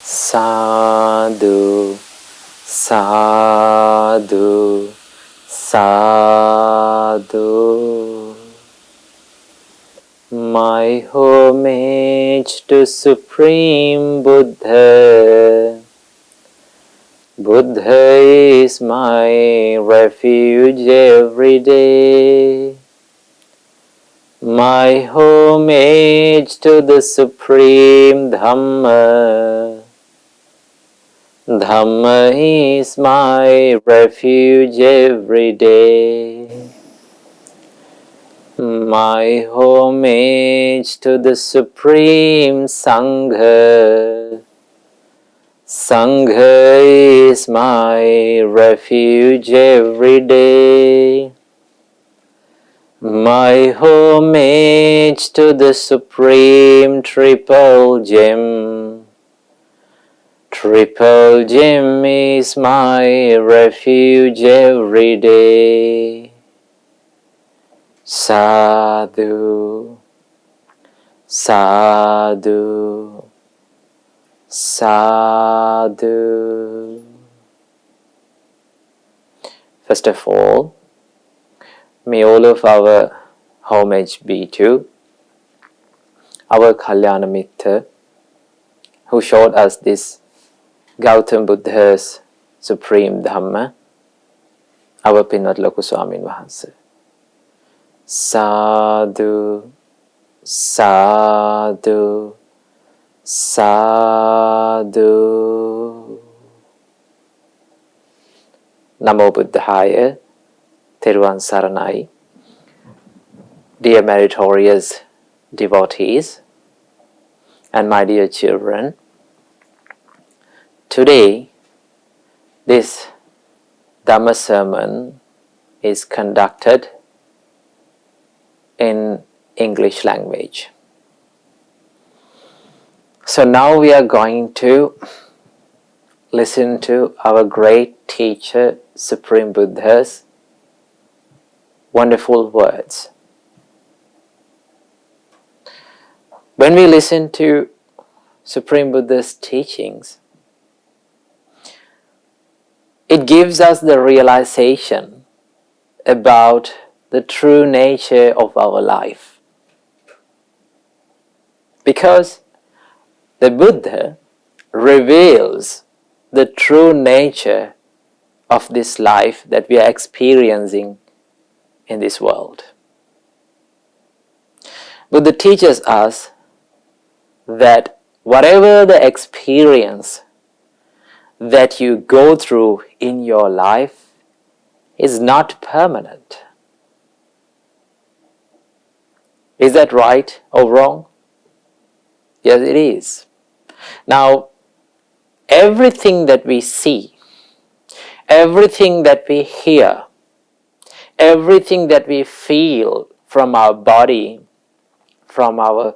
Sadhu, sadhu, sadhu. My homage to Supreme Buddha. Buddha is my refuge every day. My homage to the Supreme Dhamma. Dhamma is my refuge every day. My homage to the Supreme Sangha. Sangha is my refuge every day. My homage to the Supreme Triple Gem. Triple Gem is my refuge every day. Sadhu, sadhu, sadhu. First of all, may all of our homage be to our Kalyana Mitta who showed us this Gautam Buddha's Supreme Dhamma, our Pinat Loku Swamin Wahanse. Sadhu, sadhu, sadhu. Namo Buddhaya, Theruvan Saranai. Dear meritorious devotees and my dear children, today this Dhamma sermon is conducted in English language. So now we are going to listen to our great teacher, Supreme Buddha's wonderful words. When we listen to Supreme Buddha's teachings, it gives us the realization about the true nature of our life. Because the Buddha reveals the true nature of this life that we are experiencing in this world. Buddha teaches us that whatever the experience that you go through in your life is not permanent. Is that right or wrong? Yes, it is. Now, everything that we see, everything that we hear, everything that we feel from our body, from our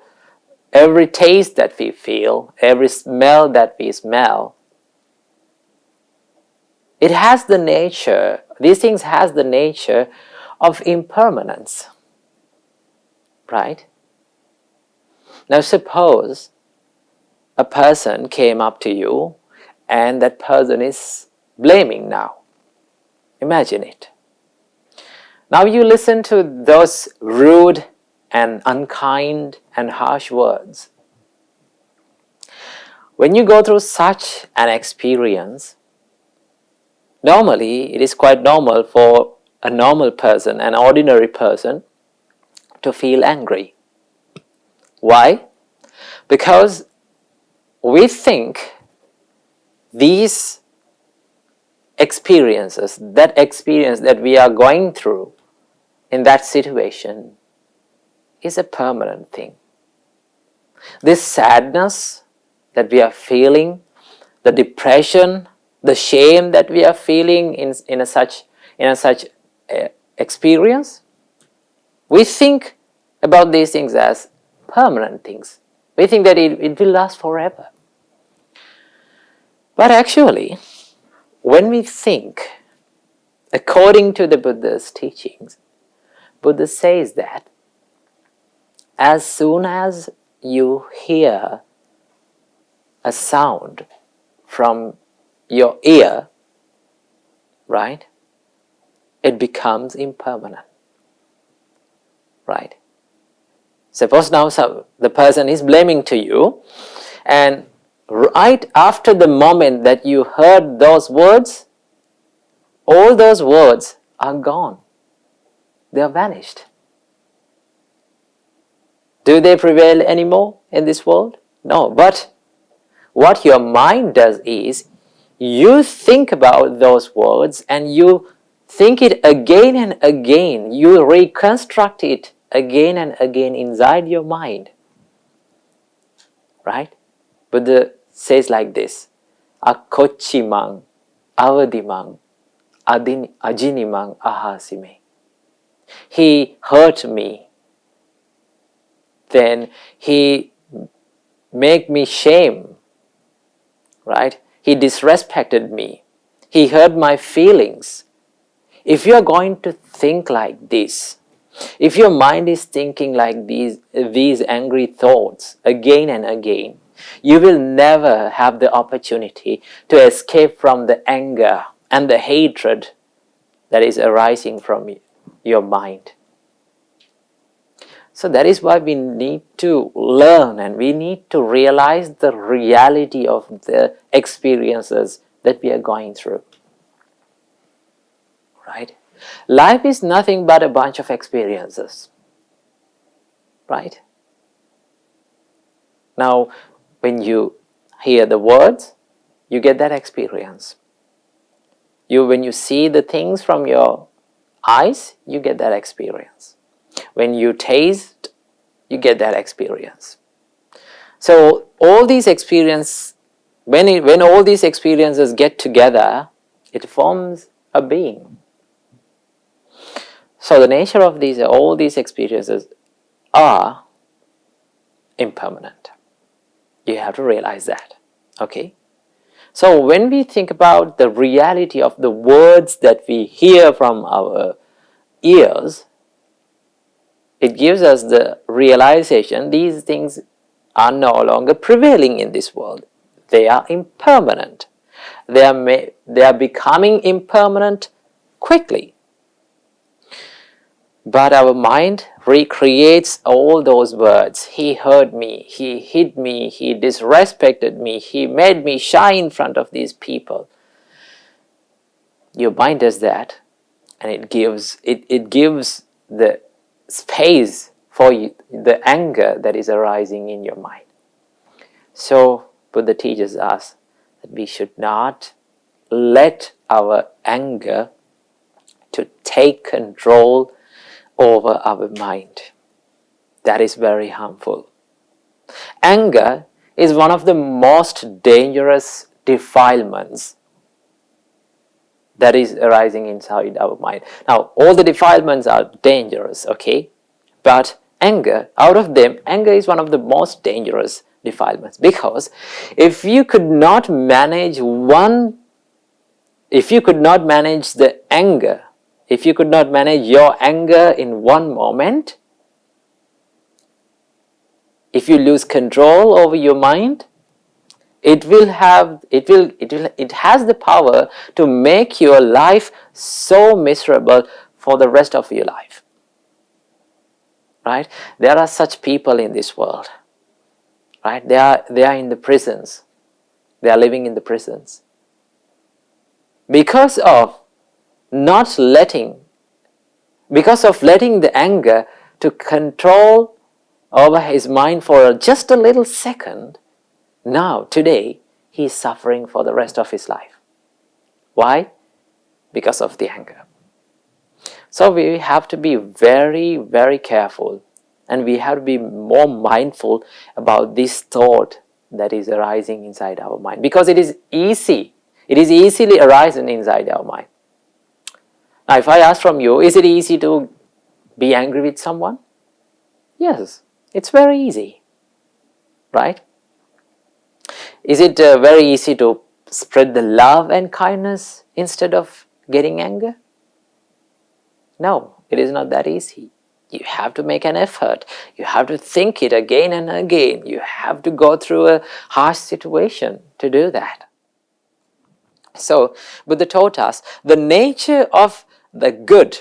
every taste that we feel, every smell that we smell, it has the nature, these things has the nature of impermanence. Right? Now suppose a person came up to you and that person is blaming now. Imagine it. Now you listen to those rude and unkind and harsh words. When you go through such an experience, normally it is quite normal for a normal person, an ordinary person, to feel angry. Why? Because we think these experiences, that experience that we are going through in that situation is a permanent thing. This sadness that we are feeling, the depression, the shame that we are feeling in a such experience, we think about these things as permanent things. We think that it will last forever. But actually, when we think according to the Buddha's teachings, Buddha says that as soon as you hear a sound from your ear, right, it becomes impermanent, right? Suppose now the person is blaming to you, and right after the moment that you heard those words, all those words are gone. They are vanished. Do they prevail anymore in this world? No. But what your mind does is, you think about those words and you think it again and again. You reconstruct it again and again inside your mind. Right? Buddha says like this: Akochimang, avadimang, ajinimang ahasime. He hurt me, then he made me shame, right? He disrespected me. He hurt my feelings. If you are going to think like this, if your mind is thinking like these angry thoughts again and again, you will never have the opportunity to escape from the anger and the hatred that is arising from your mind. So that is why we need to learn and we need to realize the reality of the experiences that we are going through. Right? Life is nothing but a bunch of experiences. Right? Now, when you hear the words, you get that experience. When you see the things from your eyes, you get that experience. When you taste, you get that experience. So all these experiences, when all these experiences get together, it forms a being. So the nature of all these experiences are impermanent. You have to realize that. Okay? So when we think about the reality of the words that we hear from our ears, it gives us the realization these things are no longer prevailing in this world. They are impermanent. They are becoming impermanent quickly. But our mind recreates all those words. He hurt me, he hit me, he disrespected me, he made me shy in front of these people. Your mind does that, and it gives the space for the anger that is arising in your mind. So Buddha teaches us that we should not let our anger to take control over our mind. That is very harmful. Anger is one of the most dangerous defilements that is arising inside our mind. Now, all the defilements are dangerous, okay? But anger, out of them, anger is one of the most dangerous defilements, because if you could not manage the anger, if you could not manage your anger in one moment, if you lose control over your mind, it has the power to make your life so miserable for the rest of your life. Right? There are such people in this world. Right? They are in the prisons. They are living in the prisons. Because of letting the anger to control over his mind for just a little second, now, today, he is suffering for the rest of his life. Why? Because of the anger. So we have to be very, very careful, and we have to be more mindful about this thought that is arising inside our mind, because it is easily arising inside our mind. Now, if I ask from you, is it easy to be angry with someone? Yes, it's very easy, right? Is it very easy to spread the love and kindness instead of getting anger? No, it is not that easy. You have to make an effort. You have to think it again and again. You have to go through a harsh situation to do that. So, Buddha taught us the nature of the good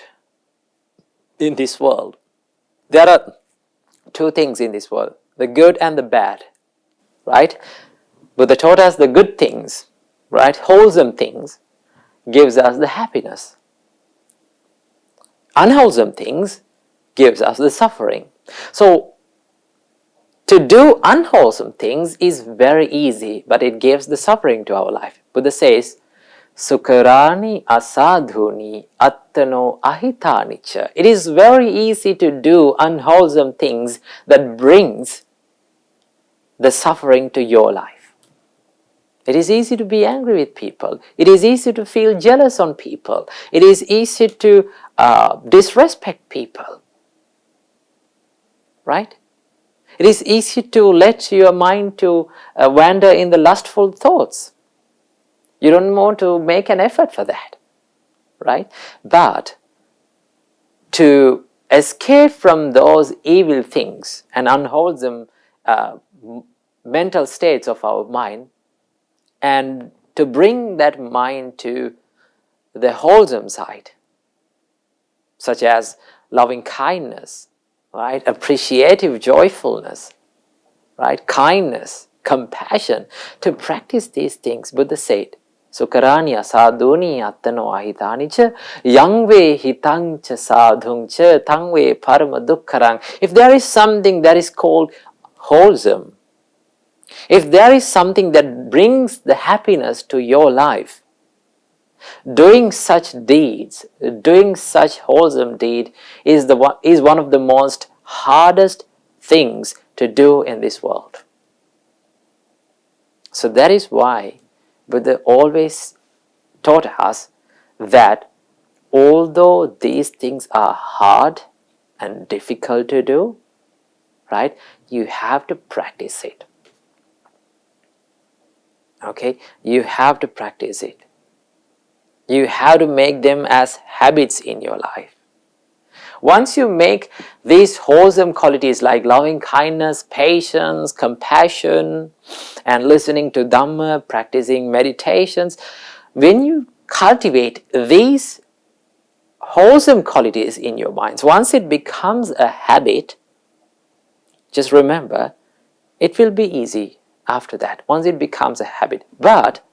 in this world. There are two things in this world, the good and the bad, right? Buddha taught us the good things, right? Wholesome things gives us the happiness. Unwholesome things gives us the suffering. So, to do unwholesome things is very easy, but it gives the suffering to our life. Buddha says, Sukarani asadhuni attano ahitanicha. It is very easy to do unwholesome things that brings the suffering to your life. It is easy to be angry with people. It is easy to feel jealous on people. It is easy to disrespect people. Right? It is easy to let your mind to wander in the lustful thoughts. You don't want to make an effort for that. Right? But to escape from those evil things and unwholesome mental states of our mind, and to bring that mind to the wholesome side, such as loving kindness, right? Appreciative joyfulness, right? Kindness, compassion. To practice these things, Buddha said, Sukaranya sadhuni attano ahitanicha yangve hitangcha sadhungcha tangve parama dukkharang. If there is something that is called wholesome, if there is something that brings the happiness to your life, doing such deeds, doing such wholesome deed is one of the most hardest things to do in this world. So that is why Buddha always taught us that although these things are hard and difficult to do, right, you have to practice it. Okay, you have to practice it. You have to make them as habits in your life. Once you make these wholesome qualities like loving kindness, patience, compassion, and listening to dhamma, practicing meditations, when you cultivate these wholesome qualities in your minds, once it becomes a habit, just remember, it will be easy after that, once it becomes a habit. But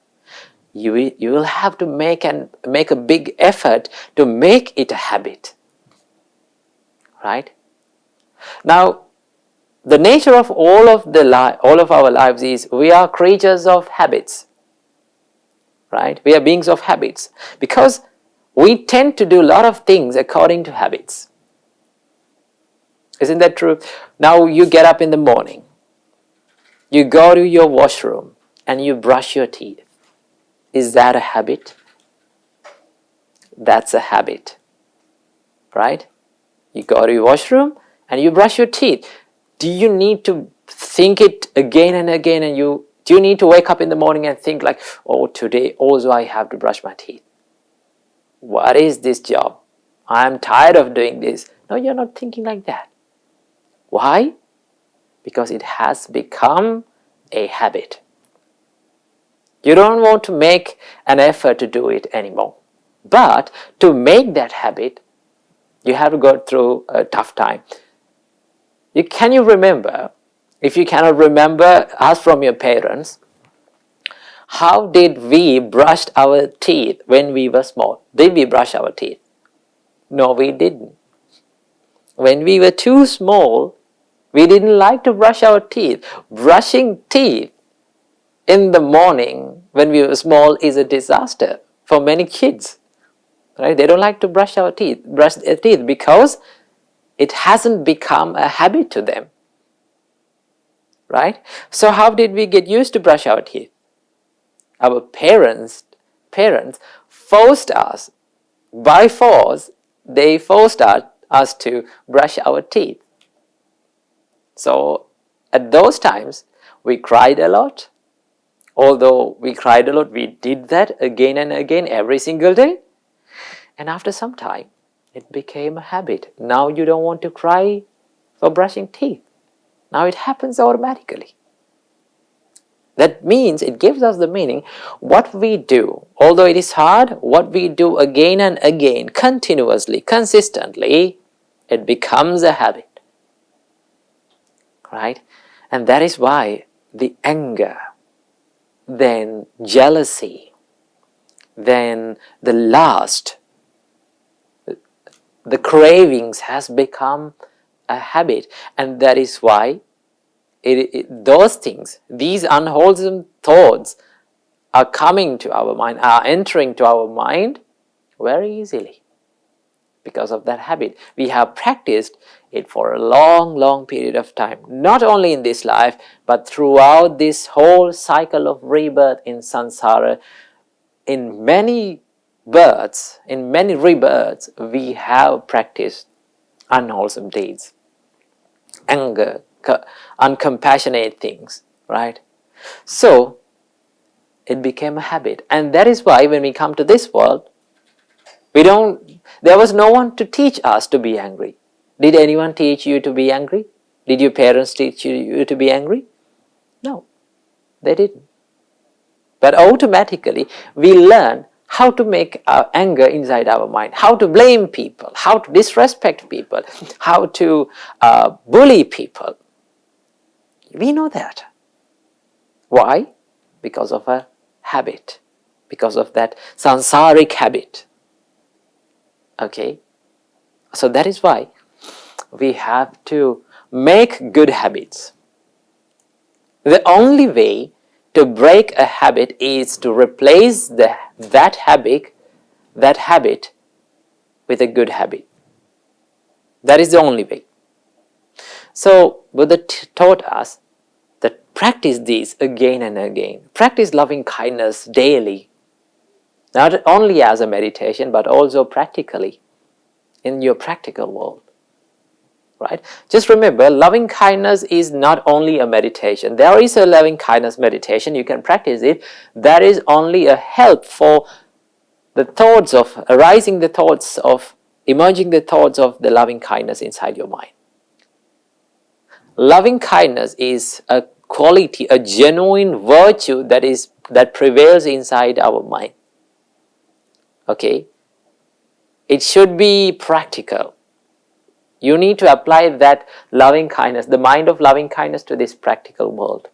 you will have to make a big effort to make it a habit. Right? Now, the nature of all of our lives is we are creatures of habits. Right? We are beings of habits because we tend to do a lot of things according to habits. Isn't that true? Now you get up in the morning, you go to your washroom and you brush your teeth. Is that a habit? That's a habit. Right? You go to your washroom and you brush your teeth. Do you need to think it again and again, and do you need to wake up in the morning and think like, oh, today also I have to brush my teeth? What is this job? I'm tired of doing this. No, you're not thinking like that. Why? Because it has become a habit. You don't want to make an effort to do it anymore. But to make that habit, you have to go through a tough time. Can you remember? If you cannot remember, ask from your parents. How did we brush our teeth when we were small? Did we brush our teeth? No, we didn't. When we were too small, we didn't like to brush our teeth. Brushing teeth in the morning when we were small is a disaster for many kids. Right? They don't like to brush their teeth because it hasn't become a habit to them. Right? So how did we get used to brush our teeth? Our parents forced us, by force, they forced us to brush our teeth. So at those times, we cried a lot. Although we cried a lot, we did that again and again every single day. And after some time, It became a habit. Now you don't want to cry for brushing teeth. Now it happens automatically. That means, it gives us the meaning, what we do, although it is hard, what we do again and again, continuously, consistently, it becomes a habit. Right? And that is why the anger, then jealousy, then the lust, the cravings has become a habit. And that is why those things, these unwholesome thoughts are coming to our mind, are entering to our mind very easily because of that habit. We have practiced it for a long period of time, not only in this life, but throughout this whole cycle of rebirth in samsara. In many births, in many rebirths, we have practiced unwholesome deeds, anger, uncompassionate things, right? So it became a habit. And that is why when we come to this world, there was no one to teach us to be angry. Did anyone teach you to be angry? Did your parents teach you to be angry? No, they didn't. But automatically we learn how to make our anger inside our mind, how to blame people, how to disrespect people, how to bully people. We know that. Why? Because of a habit, because of that sansaric habit. Okay? So that is why we have to make good habits. The only way to break a habit is to replace that habit with a good habit. That is the only way. So Buddha taught us that practice these again and again. Practice loving kindness daily. Not only as a meditation, but also practically in your practical world. Right? Just remember, loving kindness is not only a meditation. There is a loving kindness meditation, you can practice it. That is only a help for the thoughts of, emerging the thoughts of the loving kindness inside your mind. Loving kindness is a quality, a genuine virtue that prevails inside our mind. Okay? It should be practical. You need to apply that loving kindness, the mind of loving kindness, to this practical world.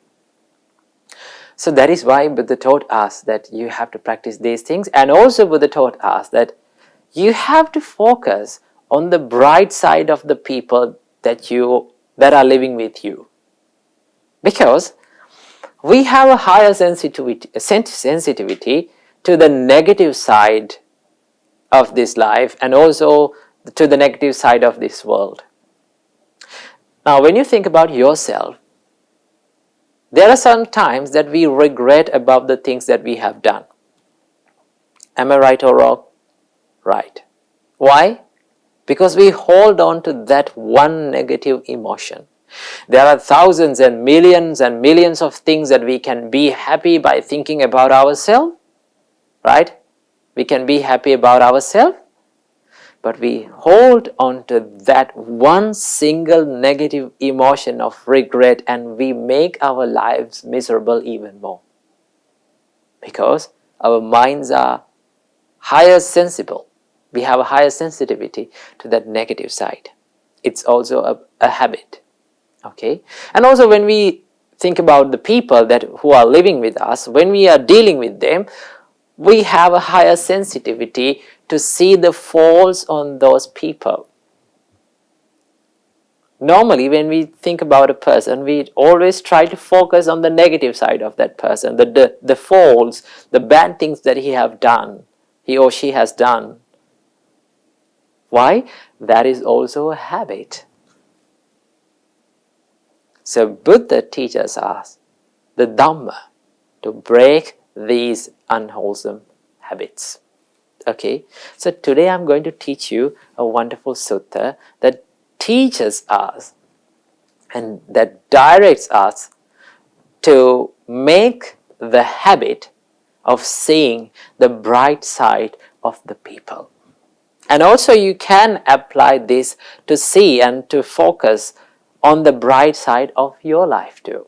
So that is why Buddha taught us that you have to practice these things. And also Buddha taught us that you have to focus on the bright side of the people that are living with you. Because we have a higher sensitivity to the negative side of this life, and also to the negative side of this world. Now, when you think about yourself, there are some times that we regret about the things that we have done. Am I right or wrong? Right. Why? Because we hold on to that one negative emotion. There are thousands and millions of things that we can be happy by thinking about ourselves, right? We can be happy about ourselves, but we hold on to that one single negative emotion of regret, and we make our lives miserable even more. Because our minds are higher sensible. We have a higher sensitivity to that negative side. It's also a habit. Okay? And also when we think about the people who are living with us, when we are dealing with them, we have a higher sensitivity to see the faults on those people. Normally, when we think about a person, we always try to focus on the negative side of that person, the faults, the bad things that he or she has done. Why? That is also a habit. So Buddha teaches us the dhamma to break these unwholesome habits. Okay, so today I'm going to teach you a wonderful sutta that teaches us and that directs us to make the habit of seeing the bright side of the people. And also you can apply this to see and to focus on the bright side of your life too.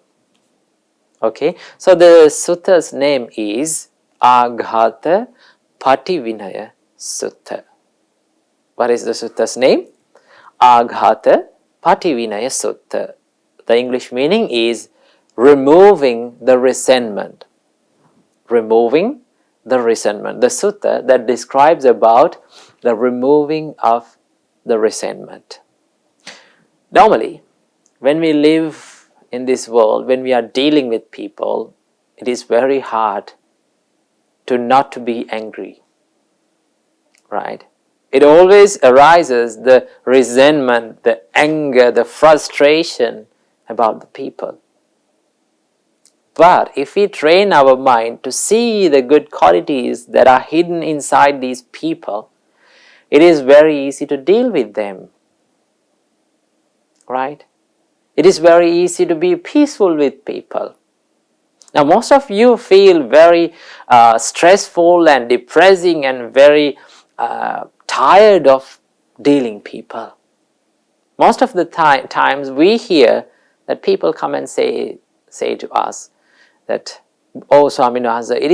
Okay, so the sutta's name is Aghata Pativinaya Sutta. What is the sutta's name? Aghata Pativinaya Sutta. The English meaning is removing the resentment. Removing the resentment. The sutta that describes about the removing of the resentment. Normally, when we live in this world, when we are dealing with people, it is very hard to not to be angry, right? It always arises the resentment, the anger, the frustration about the people. But if we train our mind to see the good qualities that are hidden inside these people, it is very easy to deal with them, right? It is very easy to be peaceful with people. Now, most of you feel very stressful and depressing and very tired of dealing people. Most of the times we hear that people come and say to us that, "Oh, Swaminathan, it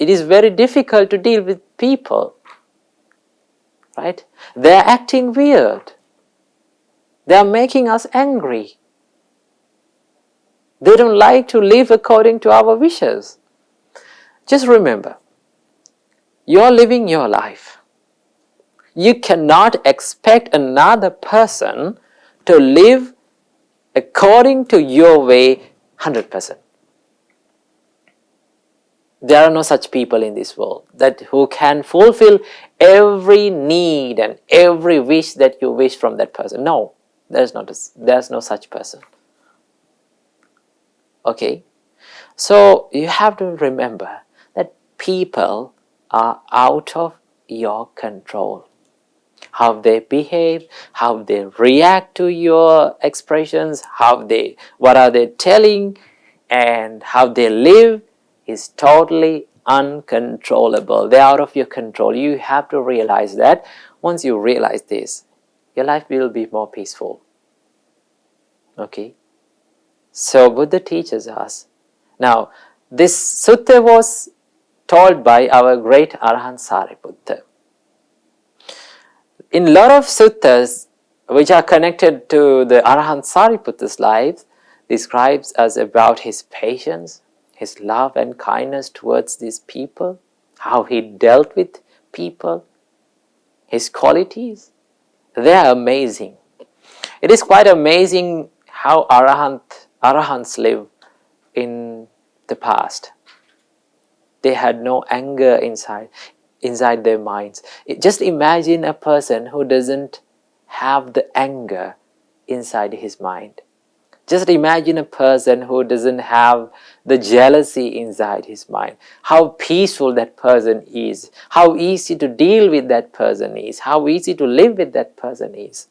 is very difficult to deal with people, right? They are acting weird. They are making us angry. They don't like to live according to our wishes." Just remember, you're living your life. You cannot expect another person to live according to your way 100%. There are no such people in this world that who can fulfill every need and every wish that you wish from that person. No, there's no such person. Okay? So you have to remember that people are out of your control. How they behave, how they react to your expressions, what are they telling, and how they live is totally uncontrollable. They're out of your control. You have to realize that. Once you realize this, your life will be more peaceful. Okay? So Buddha teaches us. Now, this sutta was told by our great Arahant Sariputta. In a lot of suttas which are connected to the Arahant Sariputta's life, describes us about his patience, his love and kindness towards these people, how he dealt with people, his qualities. They are amazing. It is quite amazing how Arahants live in the past. They had no anger inside their minds. Just imagine a person who doesn't have the anger inside his mind. Just imagine a person who doesn't have the jealousy inside his mind. How peaceful that person is. How easy to deal with that person is. How easy to live with that person is.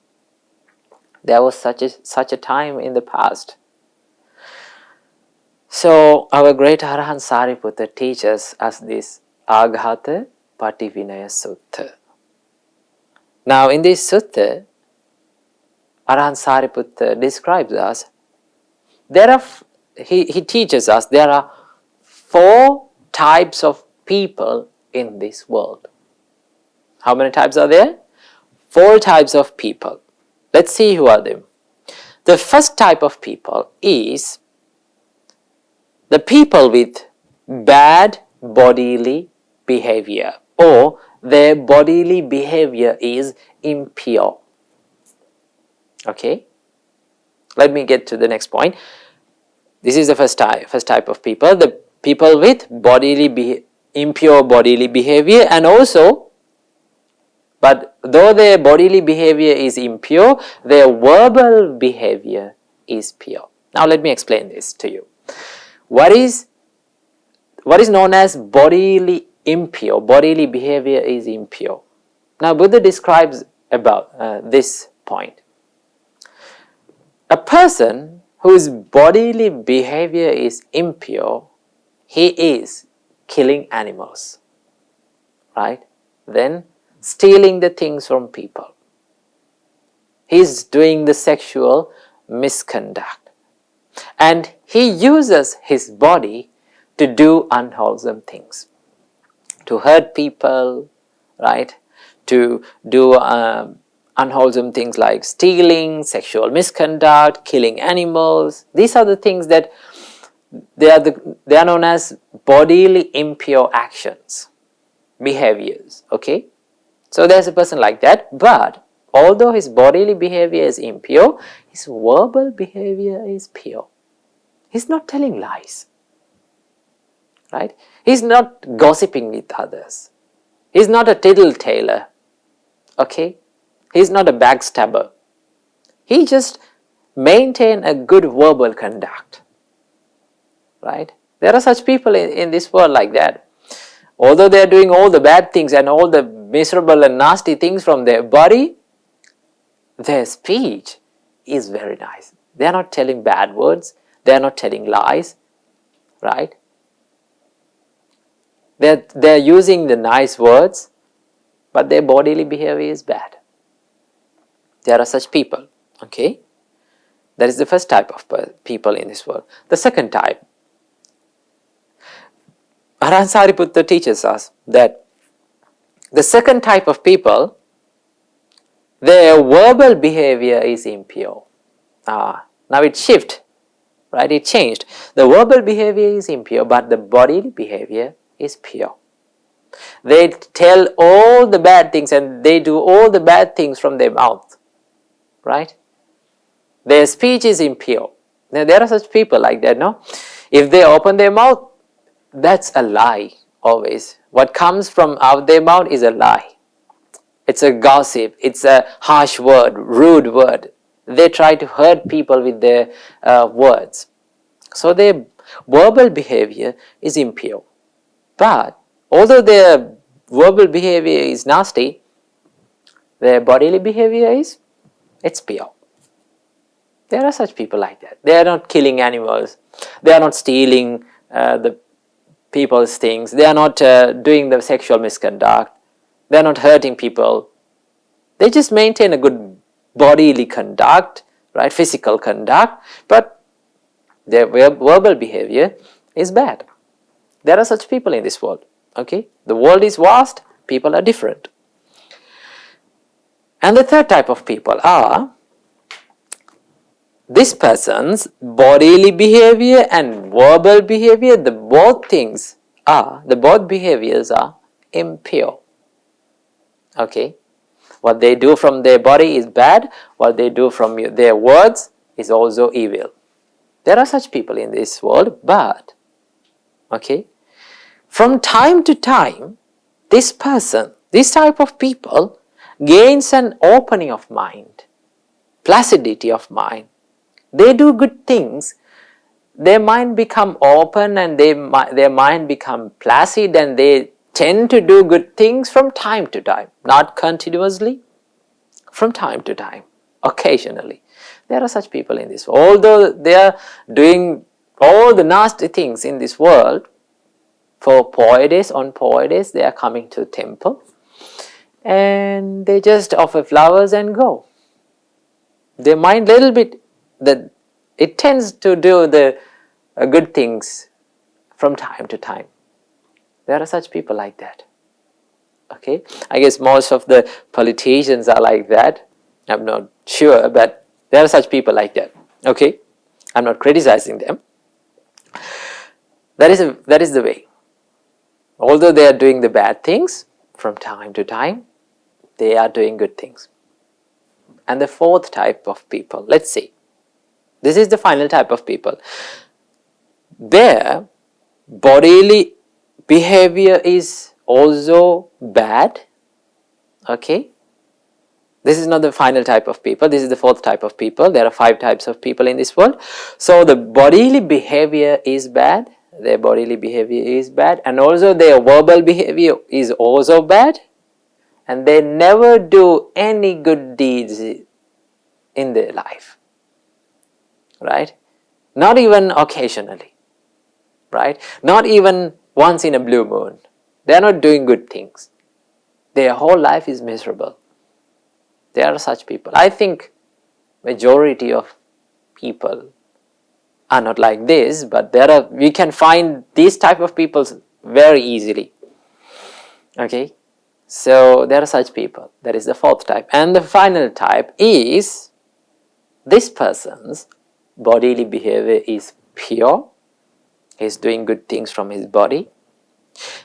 There was such a time in the past. So our great Arahant Sariputta teaches us this Aghata Pativinaya Sutta. Now in this sutta, Arahant Sariputta describes us, he teaches us there are 4 types of people in this world. How many types are there? 4 types of people. Let's see who are them. The first type of people is the people with bad bodily behavior, or their bodily behavior is impure. Okay? Let me get to the next point. This is the first type of people, the people with impure bodily behavior, and also, but though their bodily behavior is impure, their verbal behavior is pure. Now let me explain this to you. What is known as bodily impure? Bodily behavior is impure. Now Buddha describes about this point. A person whose bodily behavior is impure, he is killing animals, right? Then stealing the things from people. He's doing the sexual misconduct. And he uses his body to do unwholesome things. To hurt people, right? To do unwholesome things like stealing, sexual misconduct, killing animals. These are the things that they are known as bodily impure actions, behaviors. Okay, so there's a person like that, but although his bodily behavior is impure, his verbal behavior is pure. He's not telling lies, right? He's not gossiping with others. He's not a tittle-taler, okay? He's not a backstabber. He just maintains a good verbal conduct, right? There are such people in this world like that. Although they are doing all the bad things and all the miserable and nasty things from their body, their speech is very nice. They are not telling bad words. They are not telling lies, right? They're using the nice words, but their bodily behavior is bad. There are such people, okay? That is the first type of people in this world. The second type, Arahant Sariputta teaches us that the second type of people, their verbal behavior is impure. Now it shifted, right? It changed. The verbal behavior is impure, but the bodily behavior is pure. They tell all the bad things and they do all the bad things from their mouth, right? Their speech is impure. Now, there are such people like that, no? If they open their mouth, that's a lie always. What comes from out their mouth is a lie. It's a gossip. It's a harsh word, rude word. They try to hurt people with their words. So their verbal behavior is impure. But although their verbal behavior is nasty, their bodily behavior is, it's pure. There are such people like that. They are not killing animals. They are not stealing the people's things. They are not doing the sexual misconduct. They are not hurting people. They just maintain a good bodily conduct, right? Physical conduct, but their verbal behavior is bad. There are such people in this world. Okay, the world is vast. People are different. And the third type of people are this person's bodily behavior and verbal behavior. The both behaviors are impure. Okay, what they do from their body is bad. What they do from their words is also evil. There are such people in this world, but okay, from time to time, this type of people gains an opening of mind, placidity of mind. They do good things, their mind become open and their mind become placid, and they tend to do good things from time to time, not continuously, from time to time, occasionally. There are such people in this world. Although they are doing all the nasty things in this world, for on Poy days, they are coming to the temple and they just offer flowers and go. Their mind little bit, that it tends to do the good things from time to time. There are such people like that. Okay, I guess most of the politicians are like that. I'm not sure, but there are such people like that. Okay, I'm not criticizing them. That is the way. Although they are doing the bad things, from time to time, they are doing good things. And the fourth type of people, let's see. This is the final type of people. Their bodily behavior is also bad. Okay. This is not the final type of people. This is the fourth type of people. There are 5 types of people in this world. So the bodily behavior is bad. Their bodily behavior is bad. And also their verbal behavior is also bad. And they never do any good deeds in their life. Right? Not even occasionally. Right? Not even once in a blue moon. They are not doing good things. Their whole life is miserable. There are such people. I think majority of people are not like this, but we can find these type of people very easily. Okay, so there are such people. That is the fourth type. And the final type is, this person's bodily behavior is pure. He's doing good things from his body.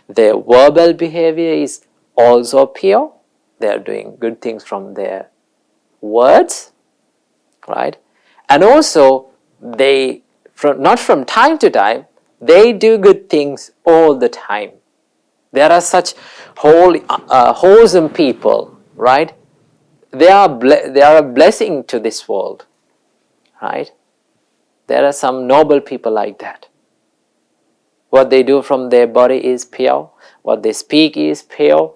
Their verbal behavior is also pure. They are doing good things from their words, right? And also they, not from time to time, they do good things all the time. There are such wholesome people, right? They are a blessing to this world, right? There are some noble people like that. What they do from their body is pure. What they speak is pure.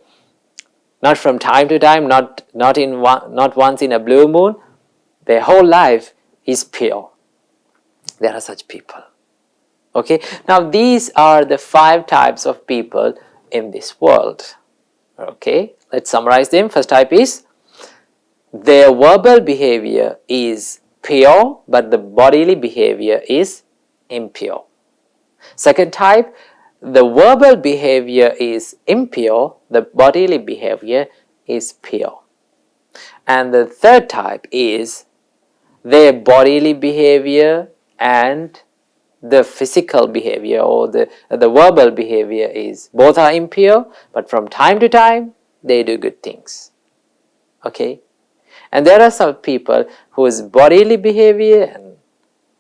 Not from time to time, not once in a blue moon. Their whole life is pure. There are such people. Okay, now these are the 5 types of people in this world. Okay, let's summarize them. First type is, their verbal behavior is pure, but the bodily behavior is impure. Second type, the verbal behavior is impure, the bodily behavior is pure. And the third type is, their bodily behavior and the physical behavior or the verbal behavior is, both are impure, but from time to time they do good things. Okay, and there are some people whose bodily behavior and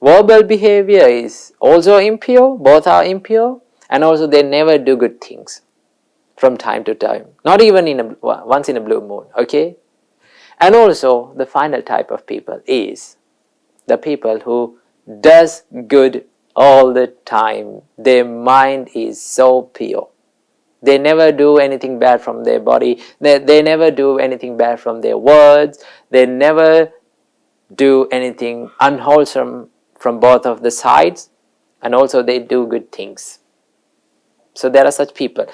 verbal behavior is also impure, both are impure, and also they never do good things from time to time, not even once in a blue moon. Okay, and also the final type of people is the people who does good all the time. Their mind is so pure. They never do anything bad from their body. They never do anything bad from their words. They never do anything unwholesome from both of the sides. And also they do good things. So there are such people.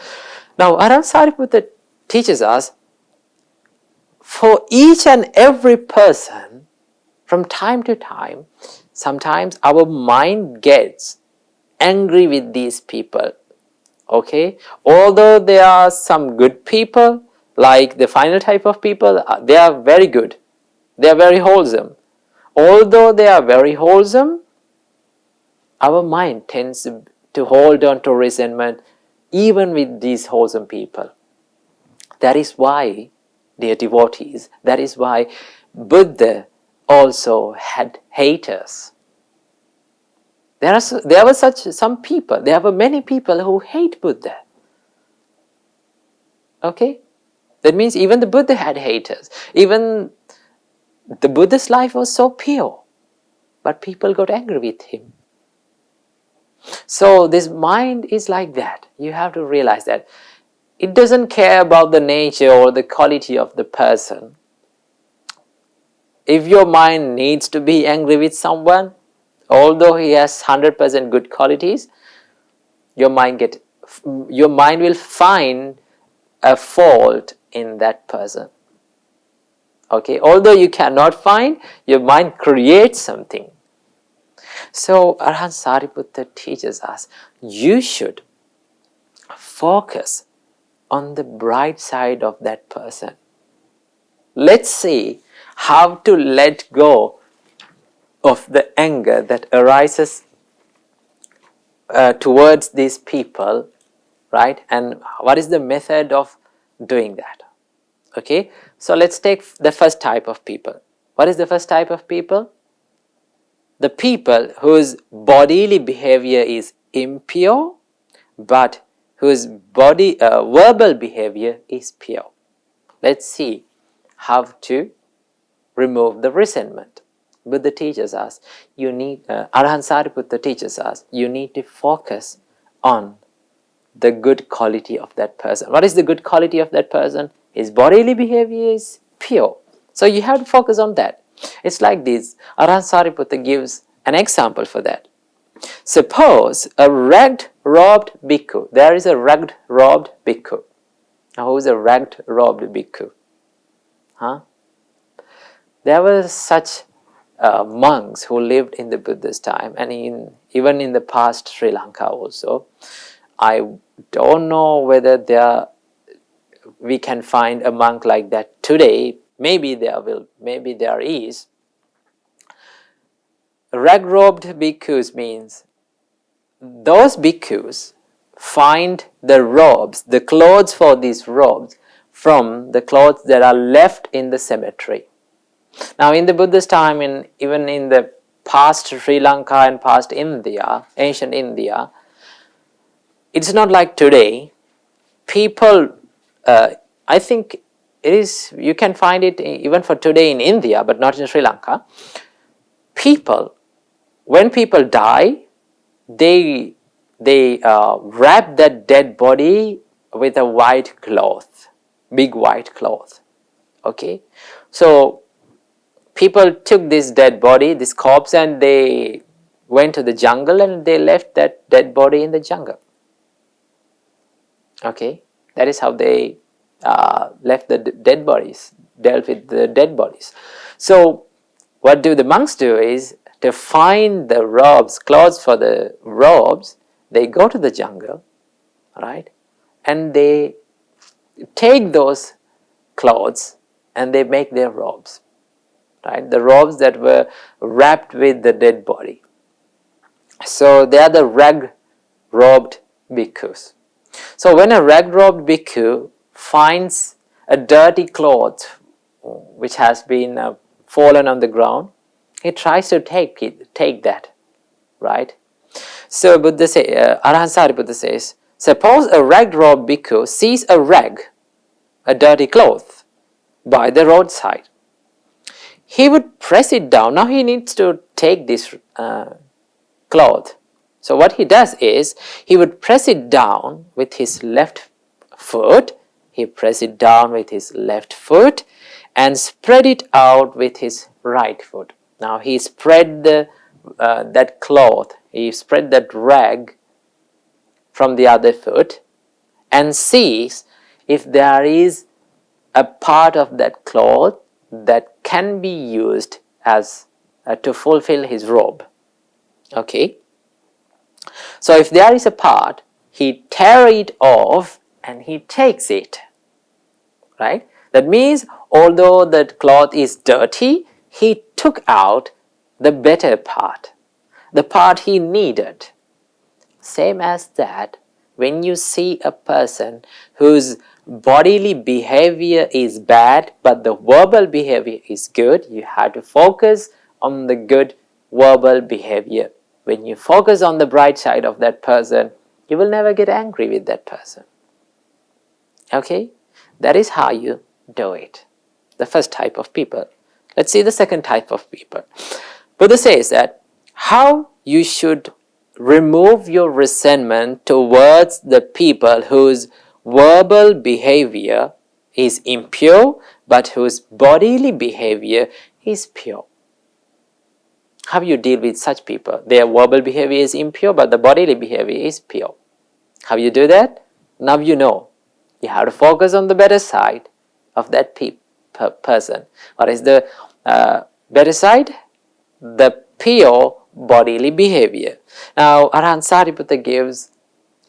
Now Ajahn Sariputta teaches us, for each and every person, from time to time, sometimes our mind gets angry with these people. Okay, although there are some good people, like the final type of people, they are very good, they are very wholesome. Although they are very wholesome, our mind tends to hold on to resentment even with these wholesome people. That is why, dear devotees, that is why Buddha also had haters. There were some people, there were many people who hate Buddha. Okay? That means even the Buddha had haters. Even the Buddha's life was so pure, but people got angry with him. So this mind is like that. You have to realize that it doesn't care about the nature or the quality of the person. If your mind needs to be angry with someone, although he has 100% good qualities, your mind will find a fault in that person. Okay, although you cannot find, your mind creates something. So Ajahn Sariputta teaches us, you should focus on the bright side of that person. Let's see how to let go of the anger that arises towards these people, right? And what is the method of doing that? Okay, so let's take the first type of people. What is the first type of people? The people whose bodily behavior is impure, but whose verbal behavior is pure. Let's see how to remove the resentment. Buddha teaches us, Arahant Sariputta teaches us, you need to focus on the good quality of that person. What is the good quality of that person? His bodily behavior is pure. So you have to focus on that. It's like this. Arahant Sariputta gives an example for that. Suppose a ragged robed bhikkhu. There is a ragged robed bhikkhu. Now, who is a ragged robed bhikkhu? Huh? There were such monks who lived in the Buddha's time, and even in the past Sri Lanka also. I don't know whether we can find a monk like that today. Maybe there is. Rag-robed bhikkhus means those bhikkhus find the robes, the clothes for these robes, from the clothes that are left in the cemetery. Now, in the Buddha's time, even in the past Sri Lanka and past India, ancient India, it's not like today. People, I think it is, you can find it even for today in India, but not in Sri Lanka. People, when people die, they wrap that dead body with a white cloth, big white cloth. Okay, so people took this dead body, this corpse, and they went to the jungle and they left that dead body in the jungle. Okay, that is how they left the dead bodies, dealt with the dead bodies. So what do the monks do is, to find the robes, clothes for the robes, they go to the jungle, right, and they take those clothes and they make their robes, right, the robes that were wrapped with the dead body. So they are the rag-robed bhikkhus. So when a rag-robed bhikkhu finds a dirty cloth which has been fallen on the ground, he tries to take that, right? So Buddha Arahant Sariputta says, suppose a rag-robed bhikkhu sees a rag, a dirty cloth, by the roadside. He would press it down. Now he needs to take this cloth. So what he does is, he would press it down with his left foot. He press it down with his left foot and spread it out with his right foot. Now he spread that cloth, he spread that rag from the other foot and sees if there is a part of that cloth that can be used as to fulfill his robe. Okay. So if there is a part, he tears it off and he takes it, right? That means although that cloth is dirty, he took out the better part, the part he needed. Same as that, when you see a person whose bodily behavior is bad but the verbal behavior is good, you have to focus on the good verbal behavior. When you focus on the bright side of that person, you will never get angry with that person. Okay? That is how you do it. The first type of people. Let's see the second type of people. Buddha says that how you should remove your resentment towards the people whose verbal behavior is impure but whose bodily behavior is pure. How you deal with such people? Their verbal behavior is impure but the bodily behavior is pure. How you do that? Now you know. You have to focus on the better side of that person. What is the better side? The pure bodily behavior. Now Arahant Sariputta gives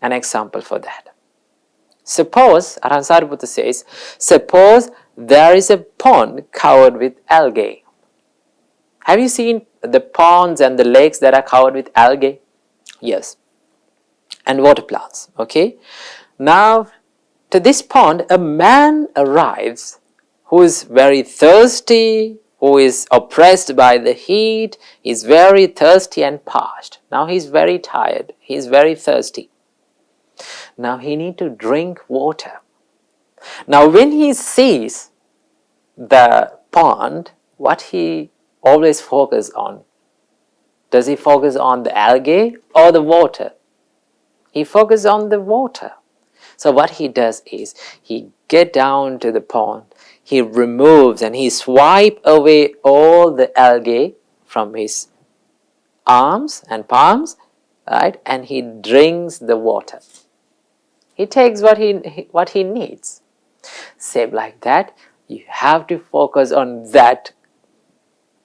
an example for that. Suppose, Arahant Sariputta says, suppose there is a pond covered with algae. Have you seen the ponds and the lakes that are covered with algae? Yes. And water plants. Okay. Now to this pond, a man arrives who is very thirsty, who is oppressed by the heat, is very thirsty and parched. Now he is very tired, he is very thirsty. Now he needs to drink water. Now when he sees the pond, what he always focuses on? Does he focus on the algae or the water? He focuses on the water. So what he does is, he get down to the pond, he removes and he swipe away all the algae from his arms and palms, right? And he drinks the water. He takes what he needs. Same like that, you have to focus on that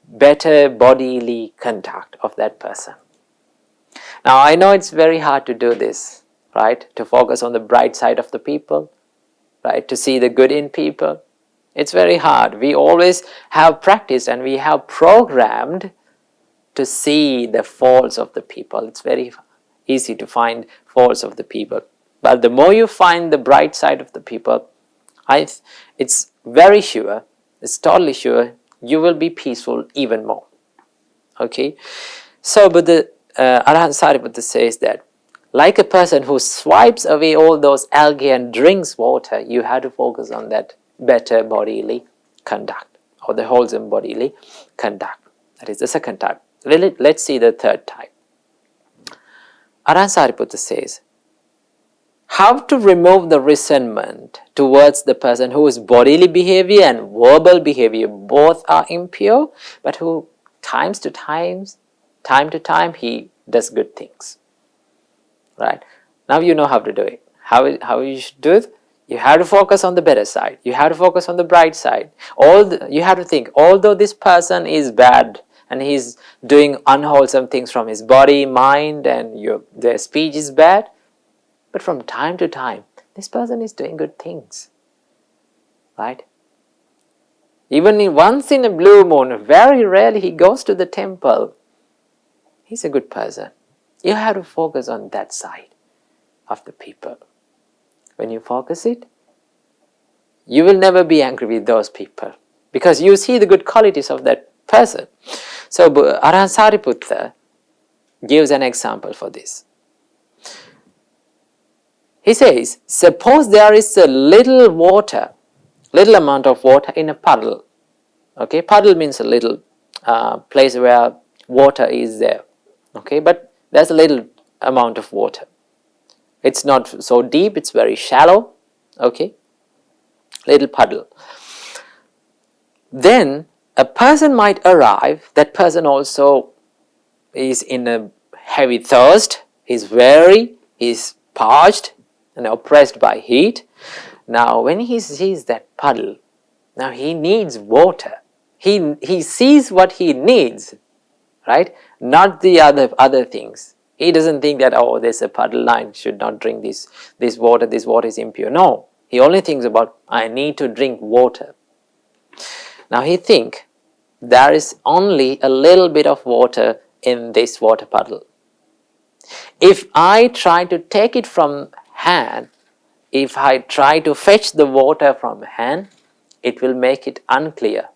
better bodily conduct of that person. Now I know it's very hard to do this, right? To focus on the bright side of the people, right? To see the good in people. It's very hard. We always have practiced and we have programmed to see the faults of the people. It's very easy to find faults of the people. But the more you find the bright side of the people, it's very sure, it's totally sure, you will be peaceful even more. Okay? So, but the Arahant Sariputta says that, like a person who swipes away all those algae and drinks water, you have to focus on that better bodily conduct, or the wholesome bodily conduct. That is the second type. Let's see the third type. Arahant Sariputta says, how to remove the resentment towards the person whose bodily behavior and verbal behavior both are impure, but who time to time he does good things. Right? Now you know how to do it. How you should do it? You have to focus on the better side. You have to focus on the bright side. You have to think, although this person is bad and he's doing unwholesome things from his body, mind, and their speech is bad, but from time to time, this person is doing good things. Right? Even once in a blue moon, very rarely he goes to the temple. He's a good person. You have to focus on that side of the people. When you focus it, you will never be angry with those people because you see the good qualities of that person. So Arahant Sariputta gives an example for this. He says, suppose there is a little amount of water in a puddle. Okay, puddle means a little place where water is there. Okay, but there's a little amount of water. It's not so deep, it's very shallow. Okay, little puddle. Then a person might arrive, that person also is in a heavy thirst, he's weary, he's parched and oppressed by heat. Now when he sees that puddle, now he needs water. He sees what he needs, right? Not the other things. He doesn't think that, oh, there's a puddle, I should not drink this water is impure. No, he only thinks about, I need to drink water. Now he thinks, there is only a little bit of water in this water puddle. If I try to take it from hand, if I try to fetch the water from hand, it will make it unclear,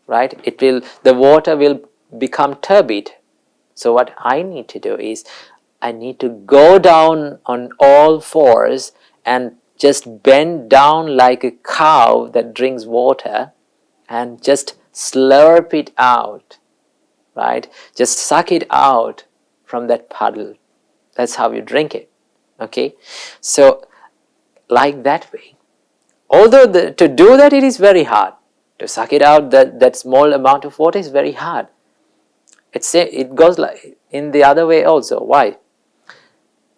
right? The water will become turbid. So what I need to do is, I need to go down on all fours and just bend down like a cow that drinks water and just slurp it out, right? Just suck it out from that puddle. That's how you drink it. Okay? So, like that way. Although to do that it is very hard. To suck it out, that small amount of water is very hard. It goes like in the other way also. Why?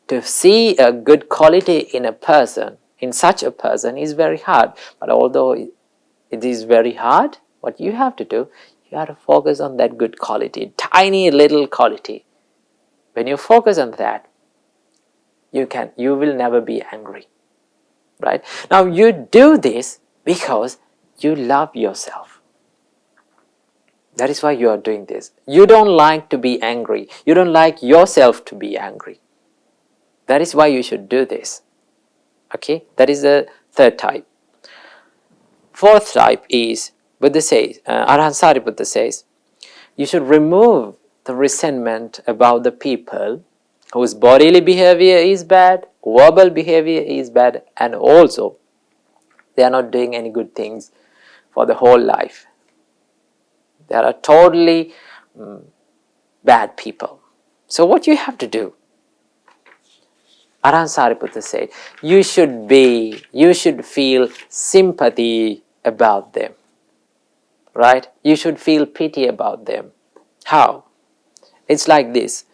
To see a good quality in a person, in such a person, is very hard. But although it is very hard, what you have to do, you have to focus on that good quality, tiny little quality. When you focus on that, you will never be angry. Right? Now you do this because you love yourself. That is why you are doing this. You don't like to be angry. You don't like yourself to be angry. That is why you should do this. Okay? That is the third type. Fourth type is, Arahant Sariputta says, you should remove the resentment about the people whose bodily behavior is bad, verbal behavior is bad, and also they are not doing any good things for the whole life. They are totally bad people. So what you have to do? Arahant Sariputta said, you should feel sympathy about them. Right? You should feel pity about them. How? It's like this.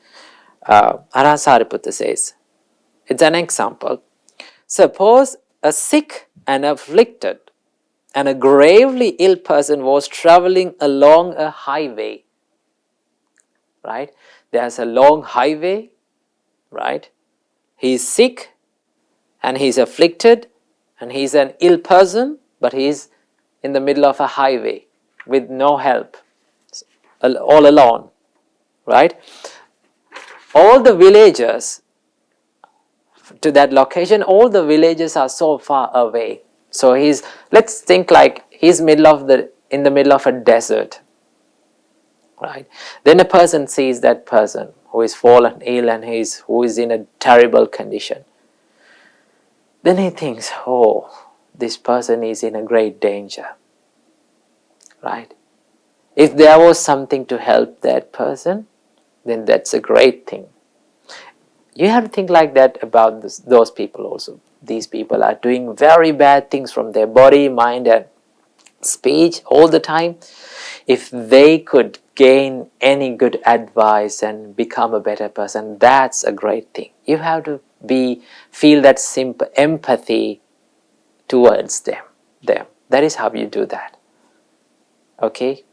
Arahant Sariputta says, it's an example. Suppose a sick and afflicted and a gravely ill person was traveling along a highway. Right? There's a long highway, right? He's sick and he's afflicted and he's an ill person, but he's in the middle of a highway with no help, all alone, right? All the villagers to that location, all the villages are so far away. So let's think like he's in the middle of a desert, right? Then a person sees that person who is fallen ill and who is in a terrible condition. Then he thinks, oh, this person is in a great danger, right? If there was something to help that person, then that's a great thing. You have to think like that about those people also. These people are doing very bad things from their body, mind and speech all the time. If they could gain any good advice and become a better person, that's a great thing. You have to feel that simple empathy towards them. That is how you do that. Okay?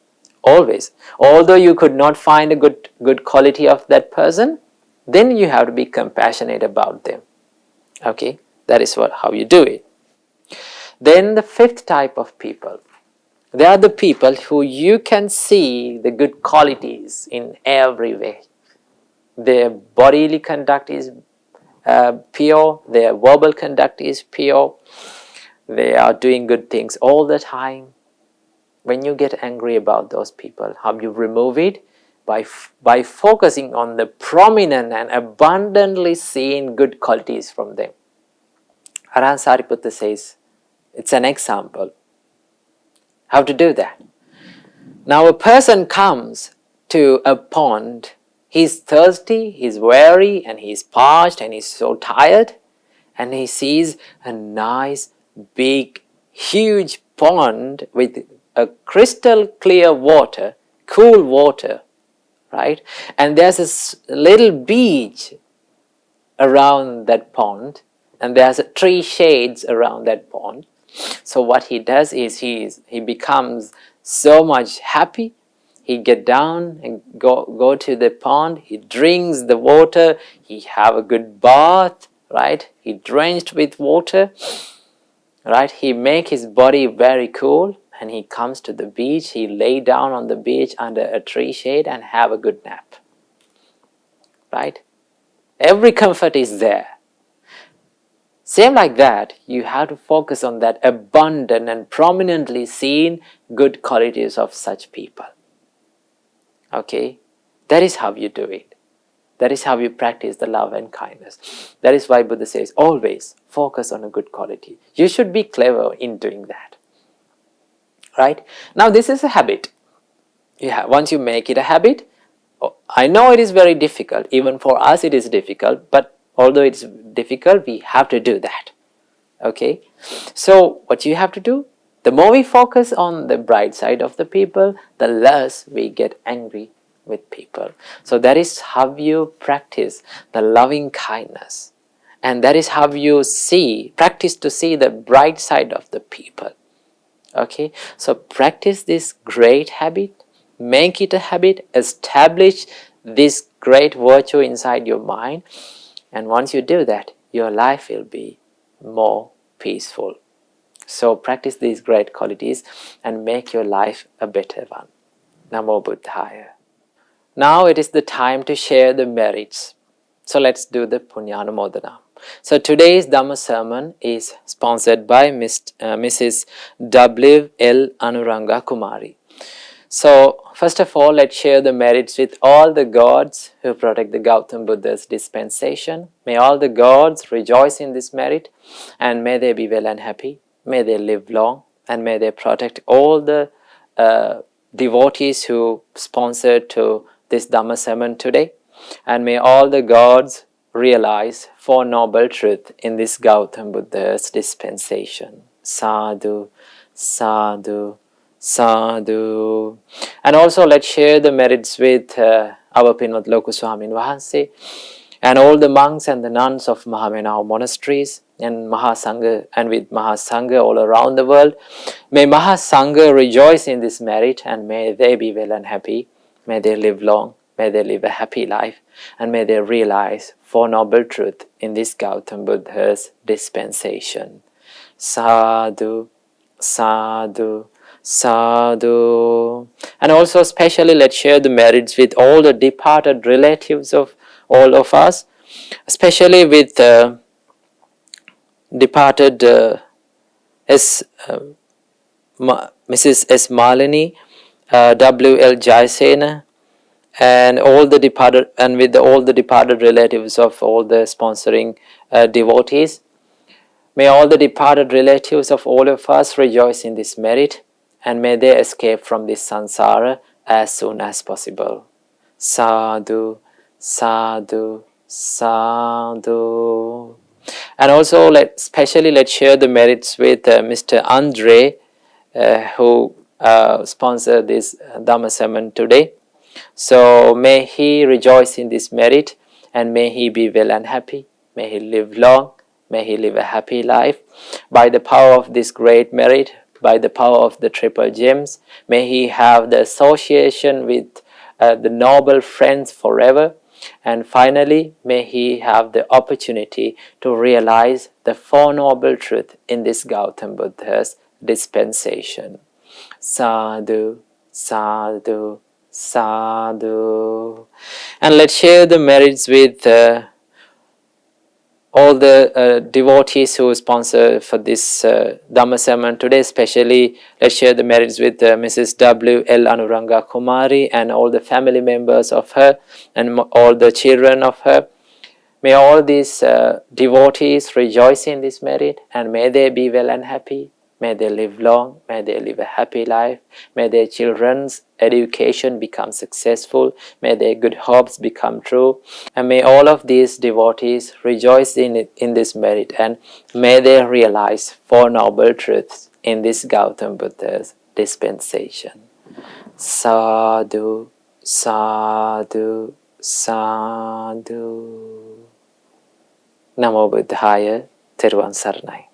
Always. Although you could not find a good quality of that person, then you have to be compassionate about them. Okay? That is how you do it. Then the fifth type of people. They are the people who you can see the good qualities in every way. Their bodily conduct is pure, their verbal conduct is pure, they are doing good things all the time. When you get angry about those people, how you remove it? By focusing on the prominent and abundantly seen good qualities from them. Arahant Sariputta says, it's an example. How to do that? Now a person comes to a pond, he's thirsty, he's weary, and he's parched, and he's so tired, and he sees a nice, big, huge pond with a crystal clear water, cool water, right? And there's a little beach around that pond, and there's tree shades around that pond. So what he does is he becomes so much happy. He get down and go to the pond. He drinks the water. He have a good bath, right? He drenched with water, right? He make his body very cool, and he comes to the beach. He lay down on the beach under a tree shade and have a good nap, right? Every comfort is there. Same like that, you have to focus on that abundant and prominently seen good qualities of such people. Okay? That is how you do it. That is how you practice the love and kindness. That is why Buddha says, always focus on a good quality. You should be clever in doing that. Right? Now this is a habit. Once you make it a habit, I know it is very difficult. Even for us it is difficult, but although it's difficult, we have to do that. Okay? So what you have to do, the more we focus on the bright side of the people, the less we get angry with people. So that is how you practice the loving kindness. And that is how you practice to see the bright side of the people. Okay? So practice this great habit, make it a habit, establish this great virtue inside your mind. And once you do that, your life will be more peaceful. So practice these great qualities and make your life a better one. Namo Buddhaya. Now it is the time to share the merits. So let's do the Punyanamodana. So today's Dhamma sermon is sponsored by Mrs. W. L. Anuranga Kumari. So, first of all, let's share the merits with all the gods who protect the Gautam Buddha's dispensation. May all the gods rejoice in this merit, and may they be well and happy. May they live long, and may they protect all the devotees who sponsored to this Dhamma sermon today. And may all the gods realize Four Noble Truths in this Gautam Buddha's dispensation. Sadhu, sadhu, sadhu. And also let's share the merits with our Pinvat Lokuswamin Vahanse and all the monks and the nuns of Mahamenao monasteries and Mahasangha, and with Mahasangha all around the world. May Mahasangha rejoice in this merit, and may they be well and happy. May they live long, may they live a happy life, and may they realize Four Noble Truths in this Gautam Buddha's dispensation. Sadhu, sadhu, sadhu. And also especially let's share the merits with all the departed relatives of all of us, especially with departed Mrs. S. Malini, W.L. Jaisena, and all the departed, and with all the departed relatives of all the sponsoring devotees. May all the departed relatives of all of us rejoice in this merit, and may they escape from this samsara as soon as possible. Sadhu, sadhu, sadhu. And also, especially let's share the merits with Mr. Andre, who sponsored this Dhamma sermon today. So may he rejoice in this merit, and may he be well and happy. May he live long. May he live a happy life. By the power of this great merit, by the power of the triple gems, may he have the association with the noble friends forever. And finally, may he have the opportunity to realize the Four Noble Truths in this Gautam Buddha's dispensation. Sadhu, sadhu, sadhu. And let's share the merits with all the devotees who sponsor for this Dhamma sermon today. Especially let's share the merits with Mrs. W.L. Anuranga Kumari and all the family members of her and all the children of her. May all these devotees rejoice in this merit, and may they be well and happy. May they live long, may they live a happy life, may their children's education become successful, may their good hopes become true, and may all of these devotees rejoice in this merit, and may they realize Four Noble Truths in this Gautam Buddha's dispensation. Sadhu, sadhu, sadhu. Namo Buddhaya, Therwan Saranai.